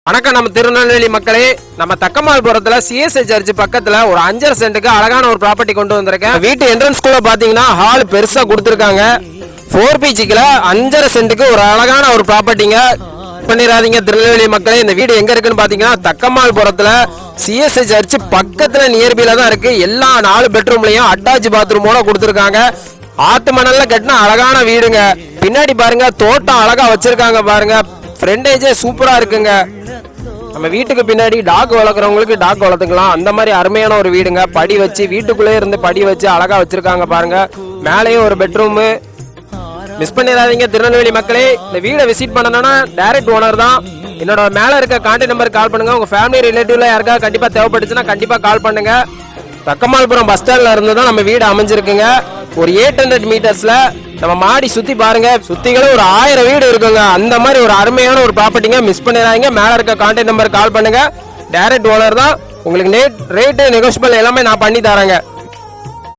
வணக்கம். நம்ம திருநெல்வேலி மக்களே, நம்ம தக்கமால்புரத்துல சிஎஸ்ஐ சர்ச் பக்கத்துல ஒரு 5.5 சென்ட்டுக்கு அழகான ஒரு ப்ராப்பர்ட்டி கொண்டு வந்திருக்கேன். வீட்டு என்ட்ரன்ஸ் குள்ள பாத்தீங்கன்னா ஹால் பெருசா கொடுத்துருக்காங்க. 4 பிஜிக்குல 5.5 சென்ட்டுக்கு ஒரு அழகான ஒரு ப்ராப்பர்ட்டிங்க. பண்ணிடாதீங்க திருநெல்வேலி மக்களே. இந்த வீடு எங்க இருக்குன்னு பாத்தீங்கன்னா தக்கமால்புரத்துல சிஎஸ்ஐ சர்ச் பக்கத்துல நியர்பைல தான் இருக்கு. எல்லா 4 பெட்ரூம்லயும் அட்டாச் பாத்ரூமோட கொடுத்துருக்காங்க. ஆத்து மணல்ல கட்டின அழகான வீடுங்க. பின்னாடி பாருங்க தோட்டம் அழகா வச்சிருக்காங்க பாருங்க. ஃப்ரண்டேஜே சூப்பரா இருக்குங்க. நம்ம வீட்டுக்கு பின்னாடி டாக் வளர்க்குறவங்களுக்கு டாக் வளர்த்துக்கலாம். அந்த மாதிரி அருமையான ஒரு வீடுங்க. படி வச்சு வீட்டுக்குள்ளே இருந்து படி வச்சு அழகா வச்சிருக்காங்க பாருங்க. மேலேயும் ஒரு பெட்ரூமு. மிஸ் பண்ணிடாதீங்க திருநெல்வேலி மக்களே. இந்த வீடை விசிட் பண்ணணும்னா டைரக்ட் ஓனர் தான். என்னோட மேலே இருக்க கான்டாக்ட் நம்பர் கால் பண்ணுங்க. உங்க ஃபேமிலி ரிலேட்டிவ்ல யாருக்காவது கண்டிப்பா தேவைப்பட்டுச்சுன்னா கண்டிப்பா கால் பண்ணுங்க. தக்கமால்புரம் பஸ் ஸ்டாண்ட்ல இருந்து தான் நம்ம வீடு அமைஞ்சிருக்குங்க. ஒரு 800 மீட்டர்ஸ்ல நம்ம மாடி சுத்தி பாருங்க. சுத்திகளும் ஒரு 1000 வீடு இருக்குங்க. அந்த மாதிரி ஒரு அருமையான ஒரு ப்ராப்பர்ட்டிங்க. மிஸ் பண்ணிடாதீங்க. மேல இருக்க கான்டாக்ட் நம்பர் கால் பண்ணுங்க. டைரக்ட் ஓனர் தான். உங்களுக்கு ரேட்டு நெகோஷியபிள் எல்லாமே நான் பண்ணி தரேங்க.